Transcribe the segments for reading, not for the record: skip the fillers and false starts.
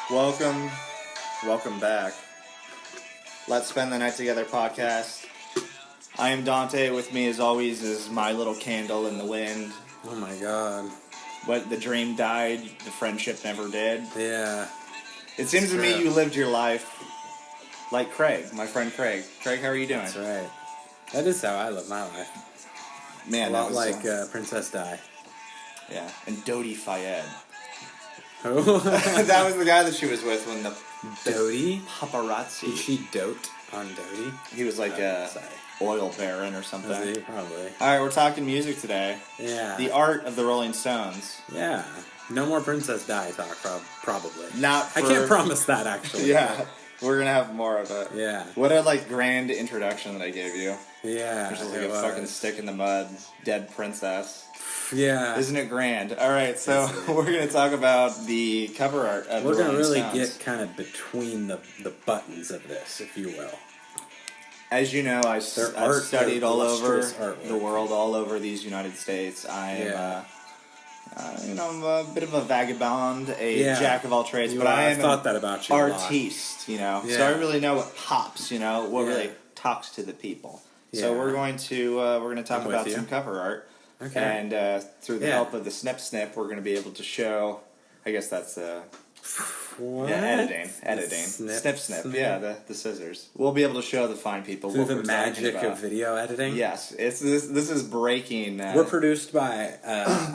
Welcome back. Let's Spend the Night Together podcast. I am Dante. With me, as always, is my little candle in the wind. Oh my god. What, the dream died, the friendship never did. Yeah. It seems to me you lived your life like Craig, my friend Craig. Craig, how are you doing? That's right. That is how I live my life. Man, a that lot was like Princess Di. Yeah, and Dodi Fayed. Who? That was the guy that she was with when the Dodi? paparazzi. Did she dote on Dodi? He was like a oil baron or something. Was he? Probably. Alright, we're talking music today. Yeah. The art of the Rolling Stones. Yeah. No more Princess Di talk, probably. Not for... I can't promise that, actually. Yeah. We're gonna have more of it. Yeah. What a, grand introduction that I gave you. Yeah. There's just like a fucking stick in the mud, dead princess. Yeah. Isn't it grand? Alright, so we're gonna talk about the cover art of the Rolling Stones. We're gonna really get kind of between the buttons of this, if you will. As you know, I've studied all over the world, all over these United States. I'm a bit of a vagabond, jack of all trades, but I am thought that about you artiste, Yeah. So I really know what pops, what really talks to the people. Yeah. So we're going to talk about some cover art. Okay. And through the help of the snip, we're going to be able to show, I guess that's what? Yeah, editing. Snip. Yeah, the scissors. We'll be able to show the fine people through what the we're magic talking about. of video editing. Yes, this is breaking. We're produced by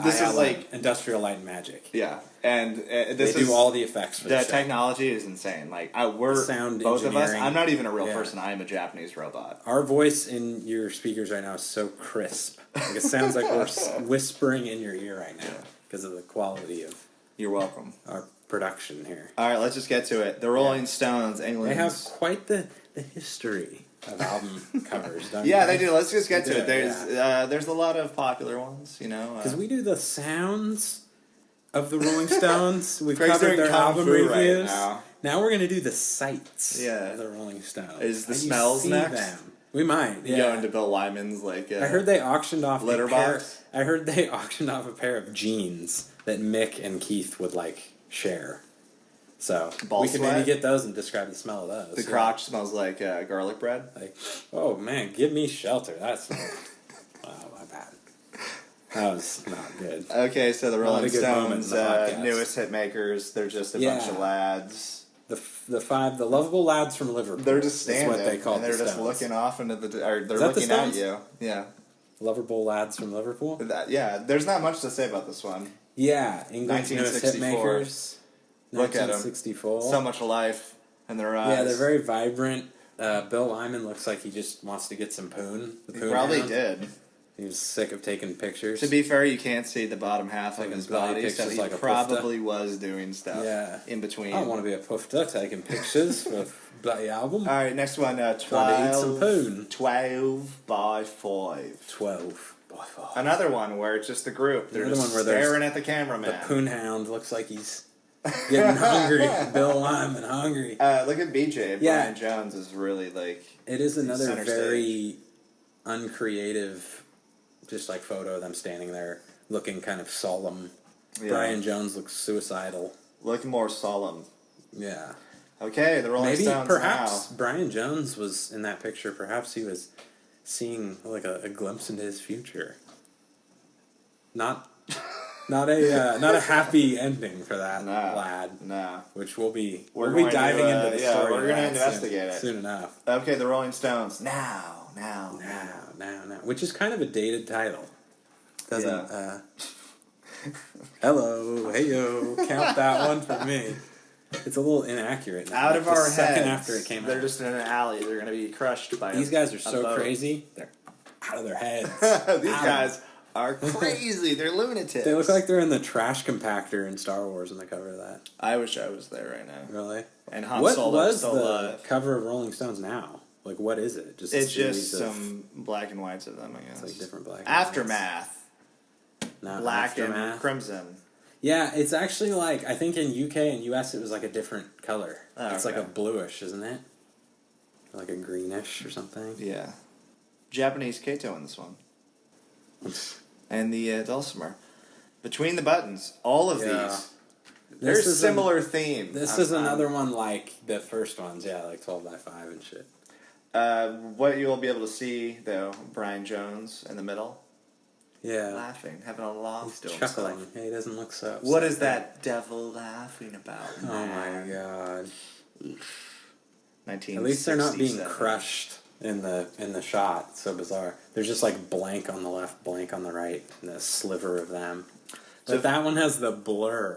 this is like Industrial Light and Magic. Yeah, and they do all the effects for the show. Technology is insane. We're sound both of us. engineering. I'm not even a real person. I am a Japanese robot. Our voice in your speakers right now is so crisp. Like, it sounds like we're whispering in your ear right now because of the quality of. You're welcome. Our production here. All right, let's just get to it. The Rolling Stones, England. They have quite the history of album covers, don't Yeah, they do. Let's just get to it. There's a lot of popular ones, Because we do the sounds of the Rolling Stones. We've Craig's covered their album reviews. Right now we're going to do the sights of the Rolling Stones. Is the smells next? Them. We might. You go into Bill Wyman's I heard they auctioned off litter box. I heard they auctioned off a pair of jeans that Mick and Keith would share. So we can maybe get those and describe the smell of those. The crotch smells like garlic bread. Oh man, give me shelter. That smells. Wow, my bad. That was not good. Okay, so the Rolling Stones, newest hit makers. They're just a bunch of lads. The lovable lads from Liverpool. They're just standing. That's what they call and they're just looking off into they're looking at you. Yeah. Lovable lads from Liverpool. There's not much to say about this one. Yeah, England's newest hit makers. Look at them. 1964. So much life in their eyes. Yeah, they're very vibrant. Bill Wyman looks like he just wants to get some poon. He probably did. He was sick of taking pictures. To be fair, you can't see the bottom half of his body, so he probably was doing stuff in between. I don't want to be a puff duck taking pictures for a bloody album. All right, next one. 12, to eat some poon. 12 by 5. 12 by 5. Another one where it's just the group. They're just staring at the cameraman. The poon hound looks like he's getting hungry. Bill Wyman hungry. Look at BJ. Brian Jones is really It is another very uncreative, just photo of them standing there looking kind of solemn. Yeah. Brian Jones looks suicidal. Looking more solemn. Yeah. Okay, the Rolling Stones perhaps Brian Jones was in that picture. Perhaps he was seeing a glimpse into his future. Not a happy ending for that lad. No. Which we'll be diving into the story. We're going to investigate it soon enough. Okay, the Rolling Stones. Now. Which is kind of a dated title. Doesn't hello, hey-yo, count that one for me. It's a little inaccurate now. Out of our heads. Second after it came out. They're just in an alley. They're going to be crushed by These guys are so crazy. They're out of their heads. These guys are crazy. They're lunatics. They look like they're in the trash compactor in Star Wars on the cover of that. I wish I was there right now. Really? And Han Solo is still alive. Cover of Rolling Stones now? What is it? It's just some black and whites of them, I guess. It's different black and Aftermath. Not black Aftermath. And crimson. Yeah, it's actually I think in UK and US it was a different color. Oh, it's a bluish, isn't it? Like a greenish or something. Yeah. Japanese Kato in this one. And the dulcimer. Between the buttons. All of these. There's similar themes. This is another one like the first ones, yeah, like 12 by 5 and shit. What you'll be able to see, though, Brian Jones in the middle. Yeah. Laughing, having a laugh to chuckling. himself. Hey, he doesn't look so upset. What is that devil laughing about, man? Oh my god. 1967. At least they're not being crushed in the shot. It's so bizarre. There's just like blank on the left, blank on the right, and a sliver of them. But that one has the blur.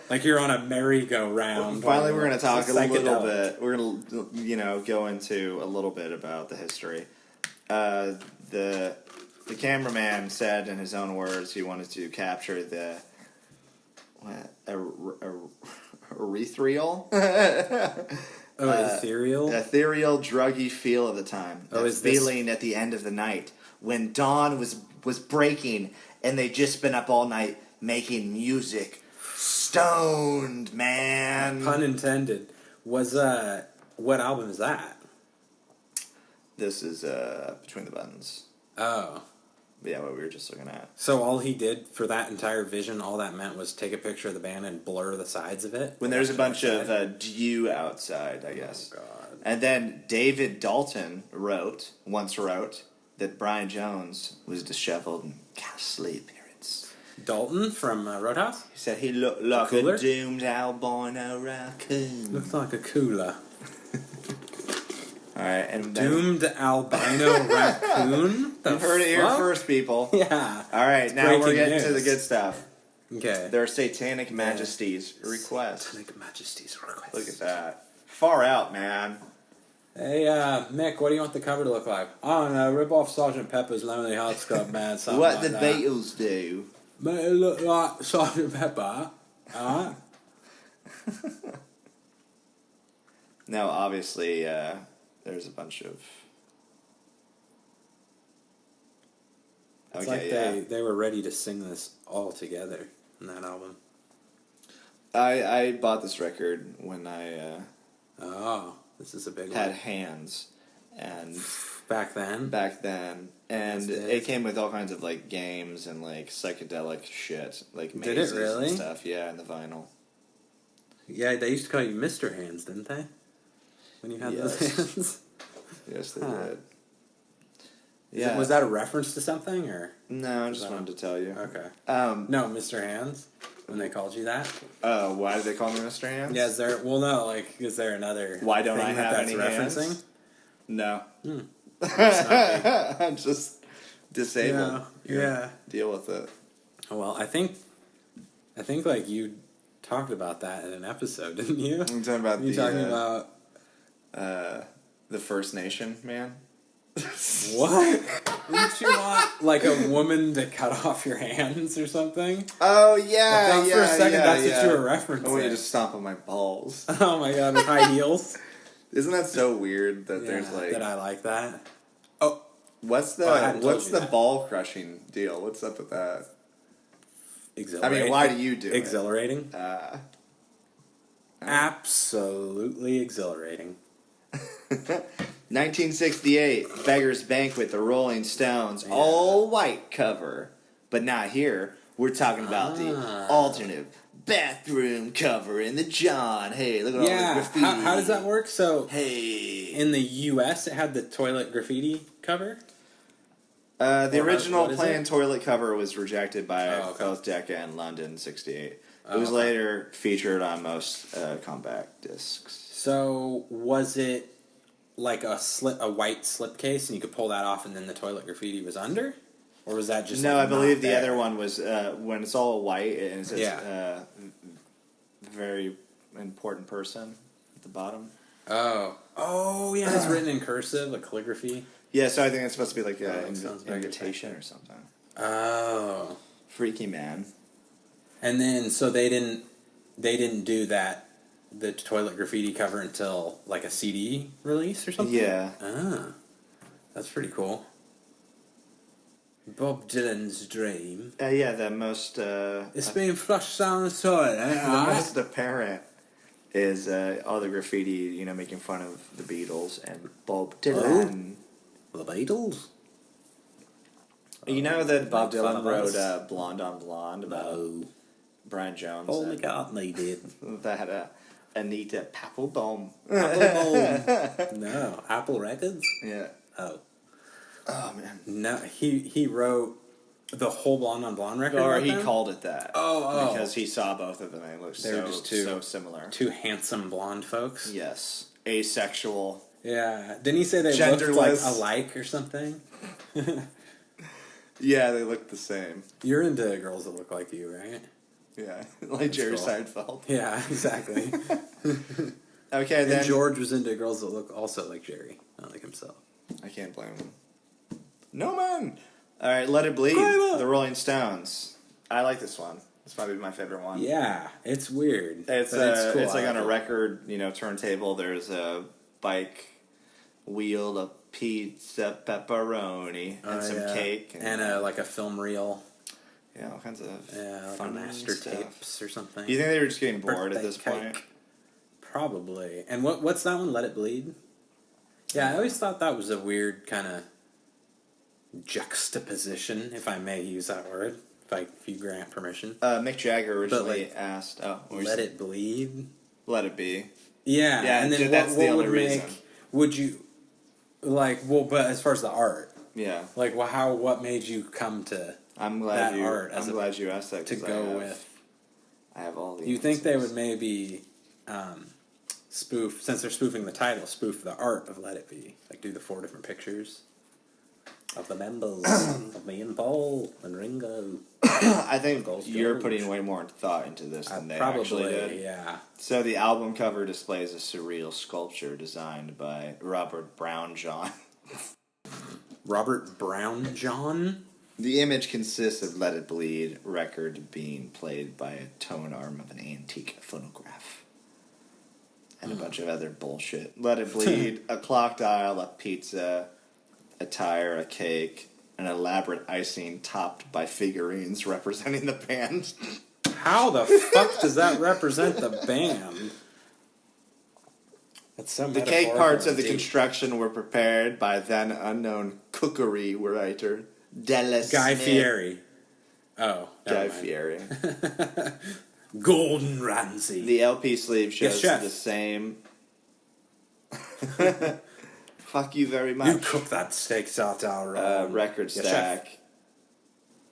Like you're on a merry-go-round. Finally, we're going to talk a little bit. We're going to, go into a little bit about the history. The cameraman said in his own words he wanted to capture the ethereal. Ethereal, druggy feel of the time. That feeling at the end of the night when dawn was breaking and they'd just been up all night making music, stoned, man. Pun intended. Was what album is that? This is Between the Buttons. Oh. Yeah, what we were just looking at. So all he did for that entire vision, all that meant was take a picture of the band and blur the sides of it? When there's a bunch of dew outside, I guess. Oh, God. And then David Dalton once wrote that Brian Jones was disheveled and ghastly appearance. Dalton from Roadhouse? He said he looked like a doomed albino raccoon. Looks like a cooler. Alright, and doomed albino raccoon? You heard it here first, people. Yeah. Alright, now we're getting to the good stuff. Okay. Their Satanic Majesty's request. Satanic Majesty's request. Look at that. Far out, man. Hey, Mick, what do you want the cover to look like? I don't know, rip off Sgt. Pepper's Lonely Hearts Club Band, something what like the that. Beatles do. Make it look like Sgt. Pepper. Alright? Now, obviously, there's a bunch of... It's like they were ready to sing this all together in that album. I bought this record when I... this is a big had one. hands. And back then. And it came with all kinds of, like, games and, like, psychedelic shit. Like, mazes Did it really? and stuff. Yeah, and the vinyl. Yeah, they used to call you Mr. Hands, didn't they? When you had those hands? Yes, they did. Yeah. Was that a reference to something, or? No, I just wanted to tell you. Okay. No, Mr. Hands, when they called you that? Oh, why did they call me Mr. Hands? Yeah, is there another why don't I have any referencing? Hands? No. I'm just disabled. Yeah. Deal with it. Well, I think like you talked about that in an episode, didn't you? I'm talking about the First Nation man. What? Didn't you want like a woman to cut off your hands or something? Oh yeah, for a second, that's what you were referencing. I want you to stomp on my balls. Oh my god, with high heels. Isn't that so weird that there's like that I like that? Oh, what's the ball crushing deal? What's up with that? Exhilarating. I mean, why do you do exhilarating? it? Absolutely exhilarating. 1968, Beggar's Banquet, The Rolling Stones, all white cover. But not here. We're talking about the alternate bathroom cover in the John. Hey, look at all the graffiti. How does that work? So, hey, in the U.S., it had the toilet graffiti cover? The original planned toilet cover was rejected by both Decca and London in 68. It was later featured on most compact discs. So, was it like a white slipcase and you could pull that off and then the toilet graffiti was under? Or was that just no? I believe the other one was when it's all white and it says very important person at the bottom. Oh yeah, it's written in cursive, like calligraphy. Yeah, so I think it's supposed to be like an invitation or something. Oh, freaky man! And then so they didn't do that, the toilet graffiti cover until like a CD release or something. Yeah. That's pretty cool. Bob Dylan's dream. Yeah, the most... it's being flushed down the toilet. The most apparent is all the graffiti, making fun of the Beatles and Bob Dylan. The Beatles? You know that Bob Dylan wrote Blonde on Blonde about Brian Jones. Paul McCartney did. That Anita Papelbon. Papelbon. No, Apple Records. Yeah. Oh Man. No, he wrote the whole Blonde on Blonde record. Or he called it that. Oh. Because he saw both of them and it looked so similar. Two handsome blonde folks. Yes. Asexual. Yeah. Didn't he say they looked like alike or something? Yeah, they look the same. You're into girls that look like you, right? Yeah, like Jerry Seinfeld. Yeah, exactly. Okay, then... And George was into girls that look also like Jerry, not like himself. I can't blame him. No, man! Alright, Let It Bleed, the Rolling Stones. I like this one. It's probably my favorite one. Yeah, it's weird. It's cool. It's like on a record, turntable. There's a bike wheel, a pizza, pepperoni, and some cake. And like a film reel. Yeah, all kinds of fun master tapes or something. Do you think they were just getting bored at this point? Probably. And what's that one? Let It Bleed? Yeah, I always thought that was a weird kind of juxtaposition, if I may use that word, if you grant permission. Mick Jagger originally asked, Let It Bleed? Let It Be. Yeah, and then that's the only reason. Would you, but as far as the art. Yeah. What made you come to I'm glad you asked that. To go with. I have all the You think they would maybe spoof, since they're spoofing the title, spoof the art of Let It Be? Like do the 4 different pictures of the members of me and Paul and Ringo. I think you're putting way more thought into this than they actually did. Yeah. So the album cover displays a surreal sculpture designed by Robert Brownjohn. Robert Brownjohn? The image consists of Let It Bleed record being played by a tone arm of an antique phonograph. And a bunch of other bullshit. Let It Bleed, a clock dial, a pizza, a tire, a cake, an elaborate icing topped by figurines representing the band. How the fuck does that represent the band? That's so The cake parts of the construction were prepared by then unknown cookery writer Guy Fieri. Oh, Guy Fieri. Gordon Ramsay. The LP sleeve shows the same. Fuck you very much. You cook that steak tartare. Record stack.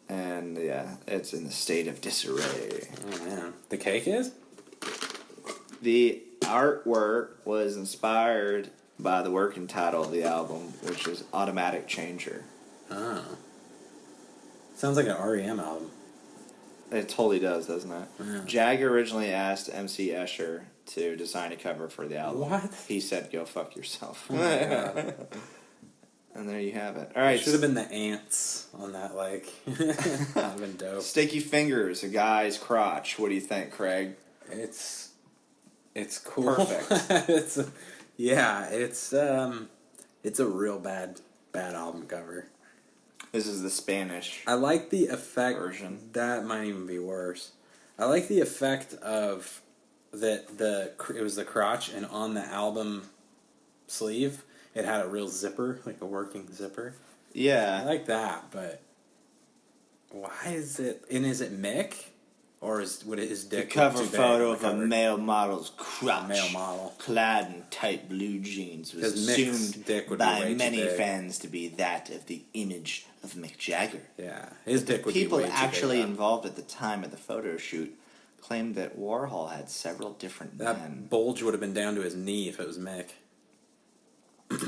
And yeah, it's in the state of disarray. Oh man. The cake is? The artwork was inspired by the working title of the album, which is Automatic Changer. Oh. Sounds like an REM album. It totally does, doesn't it? Yeah. Jagger originally asked MC Escher to design a cover for the album. What? He said, go fuck yourself. Oh my God. And there you have it. All right. Should have been the ants on that, That would have been dope. Sticky Fingers, a guy's crotch. What do you think, Craig? It's cool. Perfect. it's a real bad album cover. This is the Spanish. I like the effect version. That might even be worse. I like the effect of that it was the crotch, and on the album sleeve it had a real zipper, like a working zipper. Yeah, I like that, but why is it? And is it Mick? Or his dick? The cover photo of a male model's crotch, male model, clad in tight blue jeans, was assumed by many fans to be that of the image of Mick Jagger. Yeah, his dick would be way too big. People actually involved at the time of the photo shoot claimed that Warhol had several different men. That bulge would have been down to his knee if it was Mick.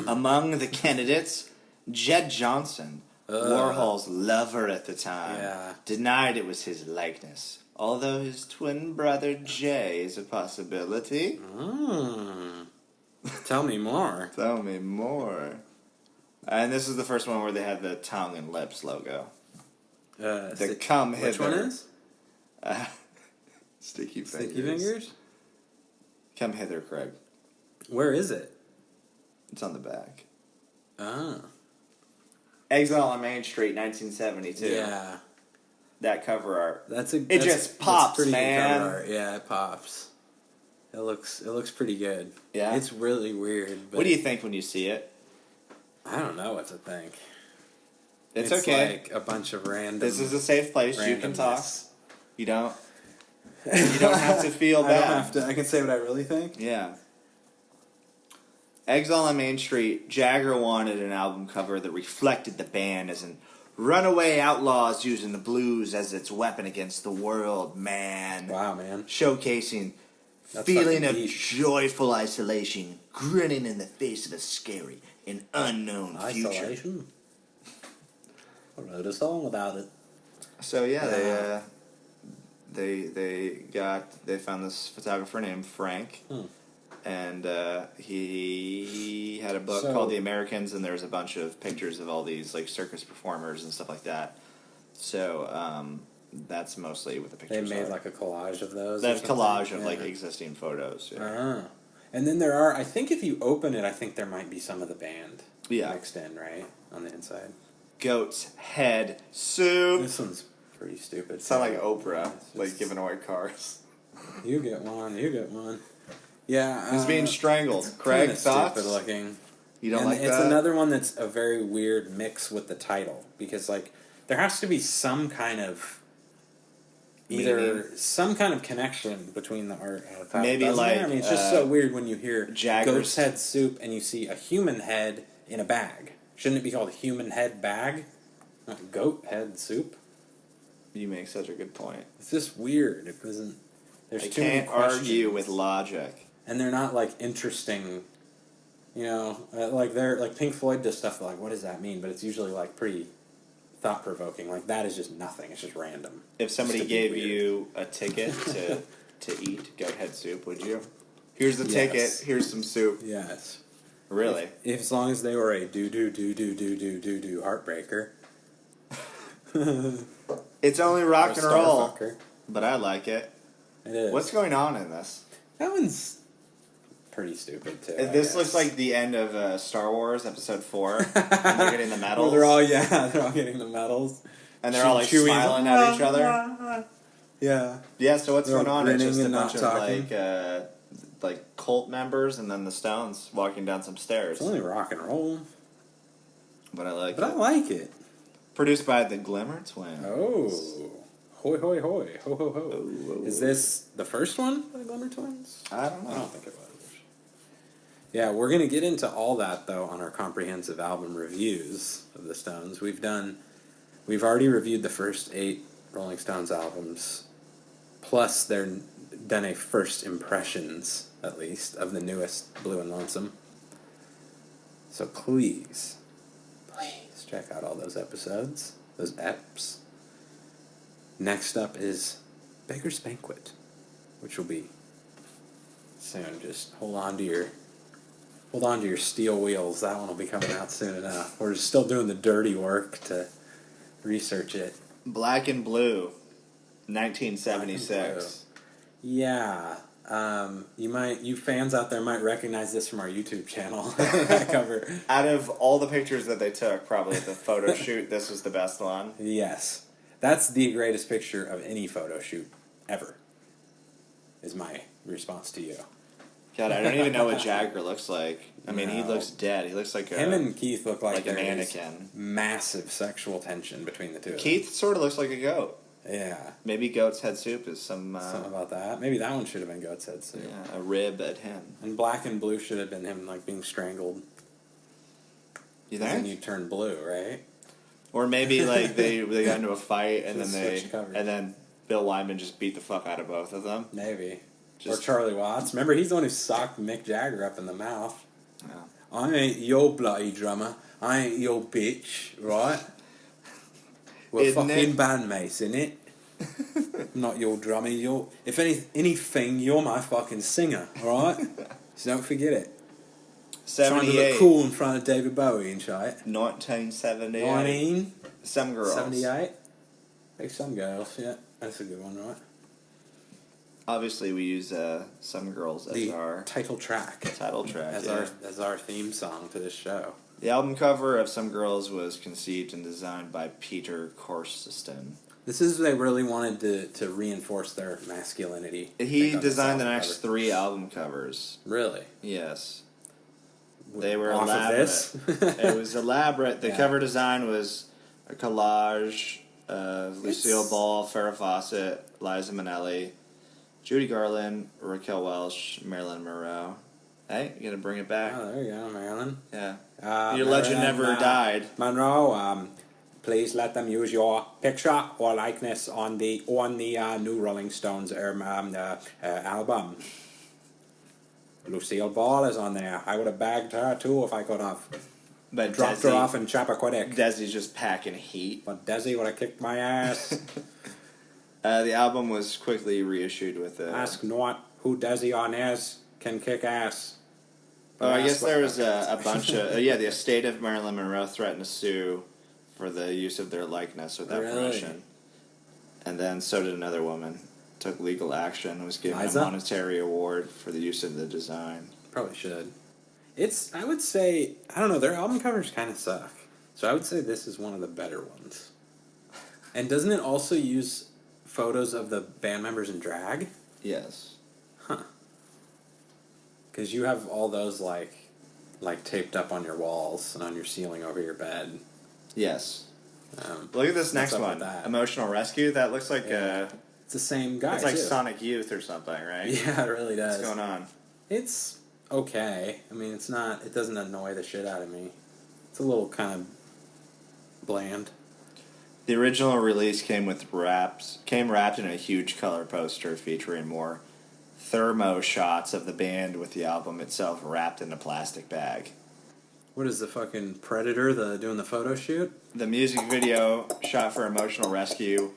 Among the candidates, Jed Johnson, Warhol's lover at the time, denied it was his likeness. Although his twin brother Jay is a possibility. Tell me more. Tell me more. And this is the first one where they had the tongue and lips logo. The come hither. Which one is? Sticky Fingers. Sticky Fingers? Come hither, Craig. Where is it? It's on the back. Ah. Exile on Main Street, 1972. Yeah. That cover art. It just pops, pretty man. Good cover art. Yeah, it pops. It looks pretty good. Yeah. It's really weird. But what do you think when you see it? I don't know what to think. It's okay. Like a bunch of random. This is a safe place. You can talk. You don't. You don't have to feel bad. I don't have to. I can say what I really think. Yeah. Exile on Main Street. Jagger wanted an album cover that reflected the band as an runaway outlaws using the blues as its weapon against the world, man. Wow, man. Showcasing That's feeling of deep. joyful isolation, grinning in the face of a scary and unknown future. Isolation? I wrote a song about it. So yeah, they found this photographer named Frank, and he had a book called The Americans, and there's a bunch of pictures of all these like circus performers and stuff like that. So that's mostly what the pictures They made are. like a collage of those. That's collage of like existing photos. Yeah. And then there are. I think if you open it, I think there might be some of the band mixed in, right, on the inside. Goat's head soup. This one's pretty stupid. Sound like Oprah, like giving away cars. You get one. You get one. Yeah, He's being strangled. Craig, thoughts? Stupid looking. You don't like that? It's another one that's a very weird mix with the title because, like, there has to be some kind of some kind of connection between the art and the title. Maybe like I mean, it's just so weird when you hear Jagger's goat's head soup and you see a human head in a bag. Shouldn't it be called human head bag? Not goat head soup. You make such a good point. It's just weird. It wasn't. There's too many can't questions. argue with logic. And they're not like interesting. You know, like they're like Pink Floyd does stuff like, what does that mean? But it's usually like pretty thought provoking. Like that is just nothing. It's just random. If somebody gave you a ticket to eat goat head soup, would you? Here's the ticket. Here's some soup. Yes. Really? If as long as they were a do heartbreaker. It's only rock and roll, but I like it. It is. What's going on in this? That one's pretty stupid too. This looks like the end of Star Wars Episode 4. And they're getting the medals. Well, they're all getting the medals, and they're all like smiling at each other. Yeah. Yeah. So what's going on? It's just a and bunch not of talking. like cult members, and then the Stones walking down some stairs. It's only rock and roll, but I like it. I like it. Produced by the Glimmer Twins. Oh. Hoi, hoi, hoi. Ho, ho, ho. Oh. Is this the first one by the Glimmer Twins? I don't know. I don't think it was. Yeah, we're going to get into all that, though, on our comprehensive album reviews of the Stones. We've already reviewed the first 8 Rolling Stones albums, plus they're done a first impressions, at least, of the newest Blue and Lonesome. So please check out all those episodes, those eps. Next up is Beggar's Banquet, which will be soon. Just hold on to your steel wheels. That one will be coming out soon enough. We're still doing the dirty work to research it. Black and Blue, 1976. Yeah. You fans out there might recognize this from our YouTube channel. That cover. Out of all the pictures that they took, probably at the photo shoot, this was the best one. Yes. That's the greatest picture of any photo shoot ever, is my response to you. God, I don't even know what Jagger looks like. I mean, he looks dead. He looks like him and Keith look like a mannequin. Massive sexual tension between the two. Keith sort of looks like a goat. Yeah. Maybe Goat's Head Soup is something about that. Maybe that one should have been Goat's Head Soup. Yeah, a rib at him. And Black and Blue should have been him like being strangled. You think? And then you turn blue, right? Or maybe like they got into a fight and then Bill Wyman just beat the fuck out of both of them. Maybe. Or Charlie Watts. Remember, he's the one who socked Mick Jagger up in the mouth. Yeah. I ain't your bloody drummer. I ain't your bitch, right? We're Isn't fucking bandmates, innit? Not your drummer. If anything, you're my fucking singer, alright? So don't forget it. 78. Trying to look cool in front of David Bowie and shit. 1978. 19. Some Girls. 78. Hey, Some Girls, yeah. That's a good one, right? Obviously, we use Some Girls as our title track. As our theme song to this show. The album cover of Some Girls was conceived and designed by Peter Korston. This is they really wanted to reinforce their masculinity. He designed the next 3 album covers. Really? Yes. They were off elaborate. Of this? It was elaborate. The cover design was a collage of Lucille Ball, Farrah Fawcett, Liza Minnelli, Judy Garland, Raquel Welch, Marilyn Monroe. Hey, you gotta bring it back. Oh, there you go, Marilyn. Yeah. Marilyn, Your legend never died. Monroe, please let them use your picture or likeness on the new Rolling Stones album. Lucille Ball is on there. I would have bagged her too if I could have. But dropped her off in Chappaquiddick. Desi's just packing heat. But Desi would have kicked my ass. The album was quickly reissued with Ask not who Desi on is can kick ass. I guess there was a bunch of... the estate of Marilyn Monroe threatened to sue for the use of their likeness without permission. And then so did another woman. Took legal action, was given a monetary award for the use of the design. Probably should. I would say, I don't know, their album covers kind of suck. So I would say this is one of the better ones. And doesn't it also use photos of the band members in drag? Yes. Huh. Because you have all those, like taped up on your walls and on your ceiling over your bed. Yes. Look at this next one. Emotional Rescue. That looks like it's the same guy, it's like Sonic Youth or something, right? Yeah, it really does. What's going on? It's okay. I mean, it doesn't annoy the shit out of me. It's a little kind of bland. The original release came wrapped in a huge color poster featuring more thermo shots of the band with the album itself wrapped in a plastic bag. What is the fucking Predator doing the photo shoot? The music video shot for Emotional Rescue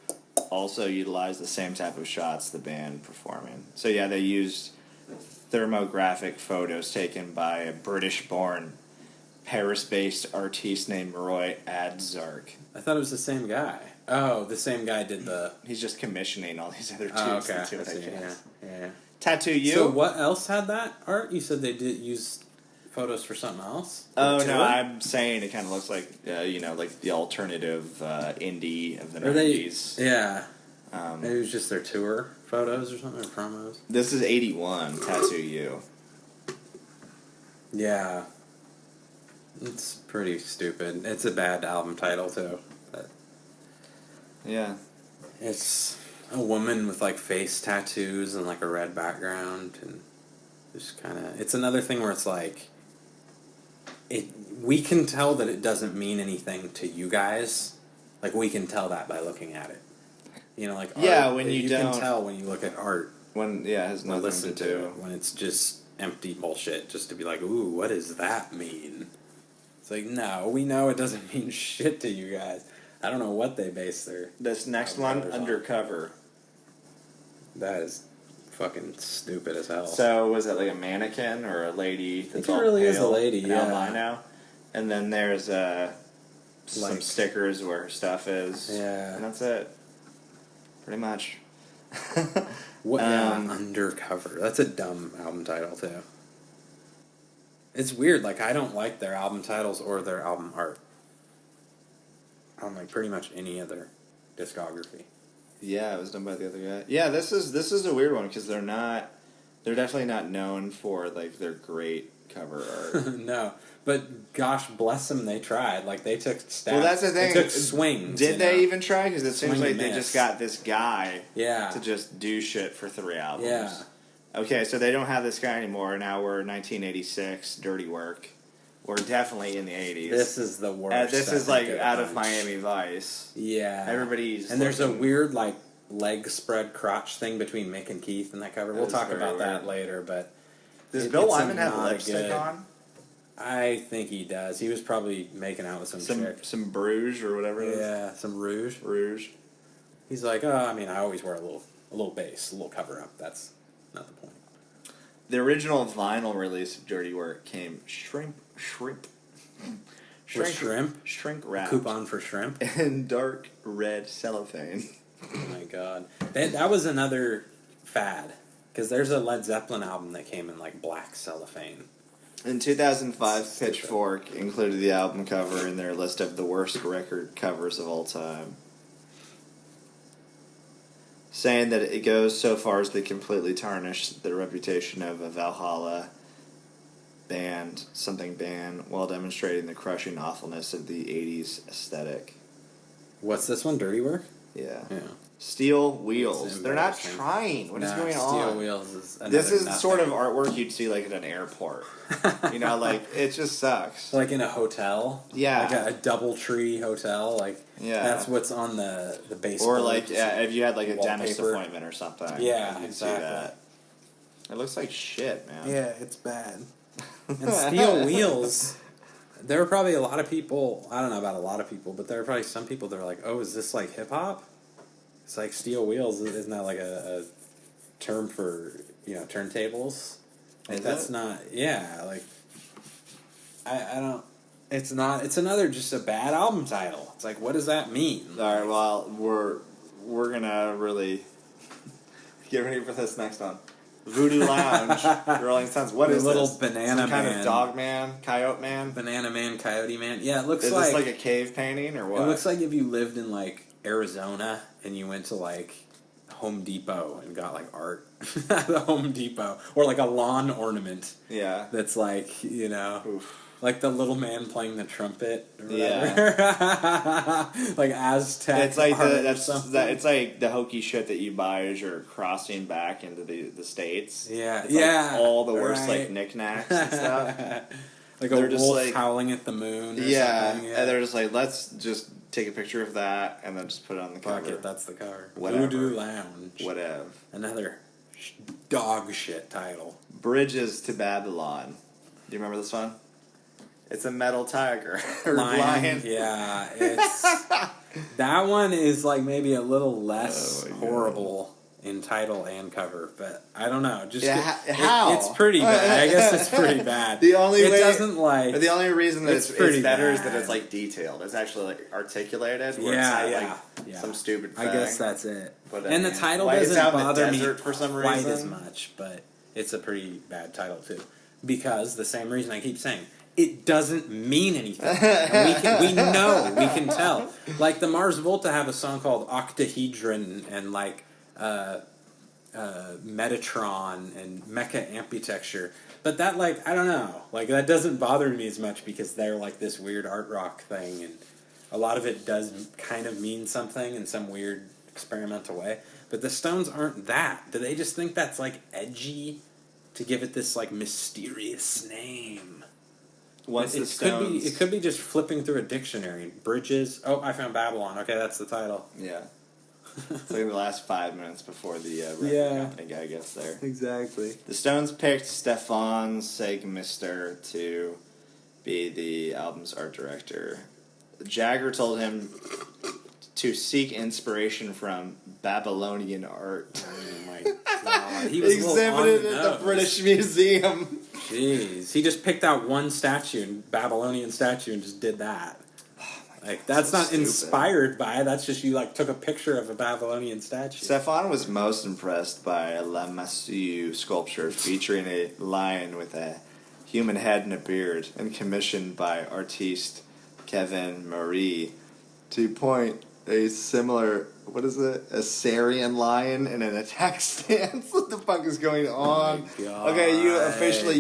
also utilized the same type of shots the band performing. So yeah, they used thermographic photos taken by a British-born, Paris-based artiste named Roy Adzark. I thought it was the same guy. Oh, the same guy did the... He's just commissioning all these other tubes to do what I guess. Yeah. Tattoo You. So what else had that art? You said they did use photos for something else? Oh, no, I'm saying it kind of looks like, like the alternative indie of the 90s. Maybe it was just their tour photos or something, or promos. This is 81, Tattoo You. Yeah. It's pretty stupid. It's a bad album title, too. But yeah. It's a woman with, face tattoos and, a red background, and just kind of... It's another thing where it's we can tell that it doesn't mean anything to you guys. We can tell that by looking at it. Art, when you can tell when you look at art. When, it has nothing listen to do. When it's just empty bullshit, just to be like, ooh, what does that mean? It's no, we know it doesn't mean shit to you guys. I don't know what they base their... This next one, Undercover. That is fucking stupid as hell. So, was it a mannequin or a lady that's all really pale is a lady, and albino? And then there's some stickers where her stuff is. Yeah. And that's it. Pretty much. Undercover. That's a dumb album title, too. It's weird, I don't like their album titles or their album art. On, pretty much any other discography. Yeah, it was done by the other guy. Yeah, this is a weird one, because they're definitely not known for, their great cover art. No, but gosh bless them, they tried. They took stabs. Well, that's the thing. They took swings. Did they even try? Because it seems like they just got this guy to just do shit for 3 albums. Yeah. Okay, so they don't have this guy anymore. Now we're 1986, Dirty Work. We're definitely in the 80s. This is the worst. This is out of Miami Vice. Yeah. Everybody's... And there's a weird, leg spread crotch thing between Mick and Keith in that cover. We'll talk about that later, but... Does Bill Wyman have lipstick on? I think he does. He was probably making out with some chick. Some Bruges or whatever it is. Yeah, some Rouge. Rouge. He's like, I always wear a little base, a little cover-up. That's not the point. The original vinyl release of Dirty Work came shrink wrapped. Coupon for shrimp. And dark red cellophane. Oh my god. That was another fad. Because there's a Led Zeppelin album that came in black cellophane. In 2005, Pitchfork included the album cover in their list of the worst record covers of all time, saying that it goes so far as to completely tarnish the reputation of a Valhalla band, while demonstrating the crushing awfulness of the 80s aesthetic. What's this one, Dirty Work? Yeah. Steel Wheels. They're not trying. What is going on? Steel Wheels is This is nothing. sort of artwork you'd see like at an airport. You know, like it just sucks. Like in a hotel. Yeah. Like a DoubleTree hotel. Like that's what's on the baseboard. Or like if you had like a dentist appointment or something. Yeah, you'd exactly. see that. It looks like shit, man. Yeah, it's bad. And Steel Wheels. There were probably a lot of people. I don't know about a lot of people, but there were probably some people that were like, "Oh, is this like hip hop?" It's like Steel Wheels, isn't that like a term for, turntables? Like that's not, like, I don't, it's not, it's another just a bad album title. It's like, what does that mean? Alright, well, we're gonna really get ready for this next one. Voodoo Lounge, Rolling Stones. What is little this? Banana Some kind Man. of dog man? Coyote man? Banana Man, Coyote Man. Yeah, it looks is like... Is this like a cave painting or what? It looks like if you lived in, like, Arizona and you went to, like, Home Depot and got, like, art at the Home Depot. Or, like, a lawn ornament. Yeah. That's, like, Oof. Like the little man playing the trumpet or whatever. Yeah. Like Aztec. It's like it's like the hokey shit that you buy as you're crossing back into the States. Yeah. It's like all the worst like knickknacks and stuff. Like they're a wolf howling at the moon or something. And they're just like, let's just take a picture of that and then just put it on the cover. Fuck it, that's the cover. Whatever. Voodoo Lounge. Whatever. Another dog shit title. Bridges to Babylon. Do you remember this one? It's a metal tiger. Or lion. Yeah, it's... that one is like maybe a little less horrible in title and cover, but I don't know. Just how? It's pretty bad. I guess it's pretty bad. The only reason that it's better is that it's like detailed. It's actually like articulated. Where it's not, some stupid thing. I guess that's it. But, and the title doesn't bother me for some quite reason. as much, but it's a pretty bad title too. Because the same reason I keep saying. It doesn't mean anything. And we can tell. Like the Mars Volta have a song called Octahedron and like Metatron and Mecha Amputexture. But that like, I don't know. Like that doesn't bother me as much because they're like this weird art rock thing and a lot of it does kind of mean something in some weird experimental way. But the Stones aren't that. Do they just think that's like edgy to give it this like mysterious name? It could be just flipping through a dictionary. Bridges. Oh, I found Babylon. Okay, that's the title. Yeah. It's like the last 5 minutes before the record company guy gets there. Exactly. The Stones picked Stefan Segmister to be the album's art director. Jagger told him to seek inspiration from Babylonian art. Oh my god. He was exhibited at the British Museum. Jeez. He just picked out one statue, Babylonian statue, and just did that. Like, that's not inspired by it. That's just you, like, took a picture of a Babylonian statue. Stefan was most impressed by La Massue sculpture featuring a lion with a human head and a beard and commissioned by artiste Kevin Marie to point a similar, a Syrian lion in an attack stance. What the fuck is going on? Oh my God. Okay,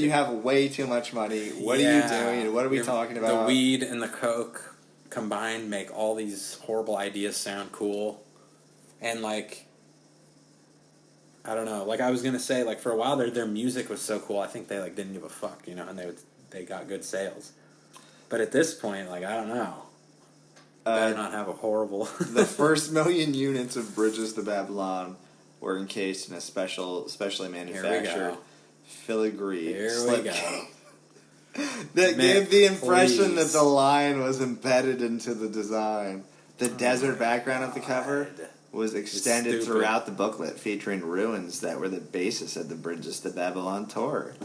you have way too much money. What are you doing? What are we talking about? The weed and the coke combined make all these horrible ideas sound cool. And like, I don't know, like I was gonna say, like for a while their music was so cool, I think they like didn't give a fuck, and they got good sales. But at this point, like I don't know. Better not have a horrible... The first 1 million units of Bridges to Babylon were encased in a specially manufactured filigree slipcase. That gave the impression that the line was embedded into the design. The desert background of the cover was extended throughout the booklet, featuring ruins that were the basis of the Bridges to Babylon tour.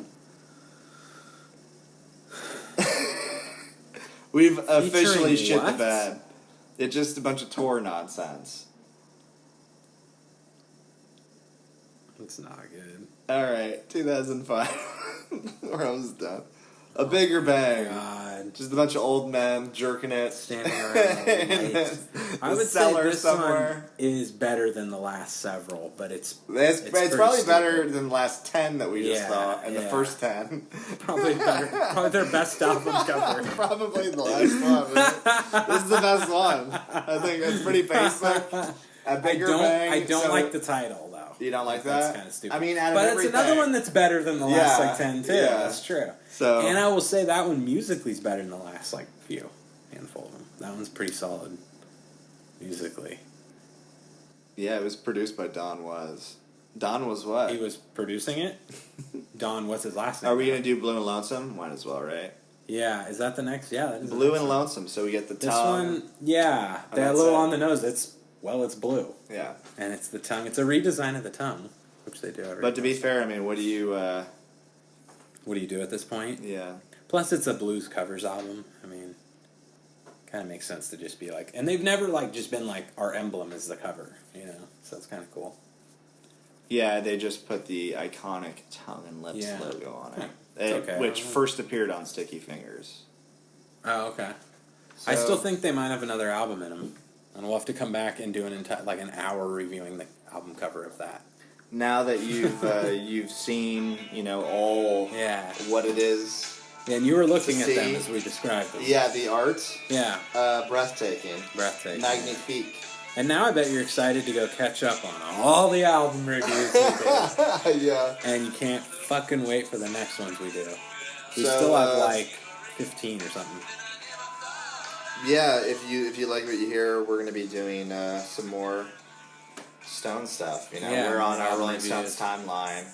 We've officially shit the bed. It's just a bunch of tour nonsense. It's not good. Alright, 2005. We're almost done. A Bigger Bang. God. Just a bunch of old men jerking it. Standing around. I would say this one is better than the last several, but it's probably better than the last 10 that we just saw, and the first 10. Probably better. Probably their best album cover. Probably the last one. This is the best one. I think it's pretty basic. A Bigger Bang. I don't like the title though. You don't like that? That's kind of stupid. I mean, but it's another one that's better than the last like 10 too. Yeah. That's true. So, and I will say that one musically is better than the last like handful of them. That one's pretty solid musically. Yeah, it was produced by Don Was. Don was what? He was producing it. Don, what's his last name? Are we gonna do Blue and Lonesome? Might as well, right? Yeah, is that the next? Yeah, that is Blue and Lonesome. So we get the tongue. This one, yeah, that little on the nose. It's blue. Yeah, and it's the tongue. It's a redesign of the tongue, which they do every. But to be fair, I mean, what do you do at this point? Yeah. Plus, it's a blues covers album. I mean, kind of makes sense to just be like, and they've never like just been like our emblem is the cover, you know. So it's kind of cool. Yeah, they just put the iconic tongue and lips logo on it, which first appeared on Sticky Fingers. Oh, okay. So, I still think they might have another album in them, and we'll have to come back and do an an hour reviewing the album cover of that. Now that you've seen, all what it is. Yeah, and you were looking at them as we described them. Yeah, the art. Yeah. Breathtaking. Magnifique. And now I bet you're excited to go catch up on all the album reviews we did. Yeah. And you can't fucking wait for the next ones we do. We still have like 15 or something. Yeah, if you like what you hear, we're going to be doing some more Stone stuff. We're on our Rolling Stones timeline.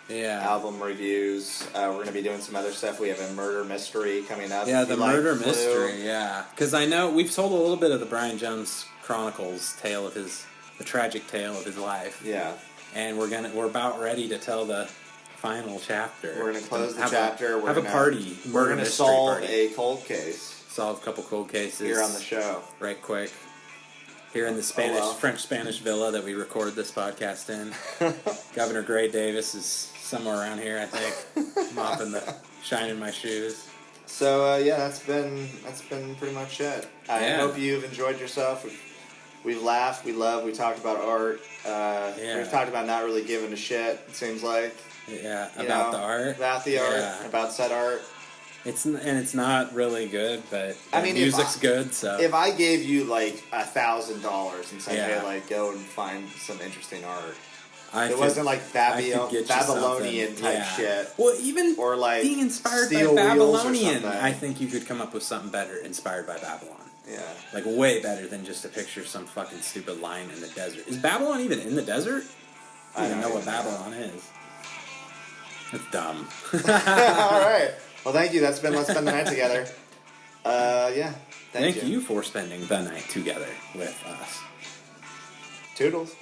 Yeah. Album reviews. We're going to be doing some other stuff. We have a murder mystery coming up. Yeah, the murder mystery, yeah. Because I know we've told a little bit of the Brian Jones Chronicles the tragic tale of his life. Yeah. And we're about ready to tell the final chapter. We're going to close the chapter. Have a party. We're going to solve a cold case. Solve a couple cold cases. Here on the show. Right quick. Here in the French-Spanish villa that we record this podcast in. Governor Gray Davis is somewhere around here, I think. Shining my shoes. So, that's been pretty much it. I hope you've enjoyed yourself. We've laughed, we talked about art. We've talked about not really giving a shit, it seems like. Yeah, about the art. About the art, about said art. It's not really good, but I mean, music's good, so. If I gave you, like, $1,000 and said, hey, like, go and find some interesting art. It wasn't like Babylonian type shit. Well, even or like being inspired by Babylonian, I think you could come up with something better inspired by Babylon. Yeah. Like, way better than just a picture of some fucking stupid line in the desert. Is Babylon even in the desert? I don't even know what Babylon is. That's dumb. All right. Well, thank you. That's been Let's Spend the Night Together. Thank you for spending the night together with us. Toodles.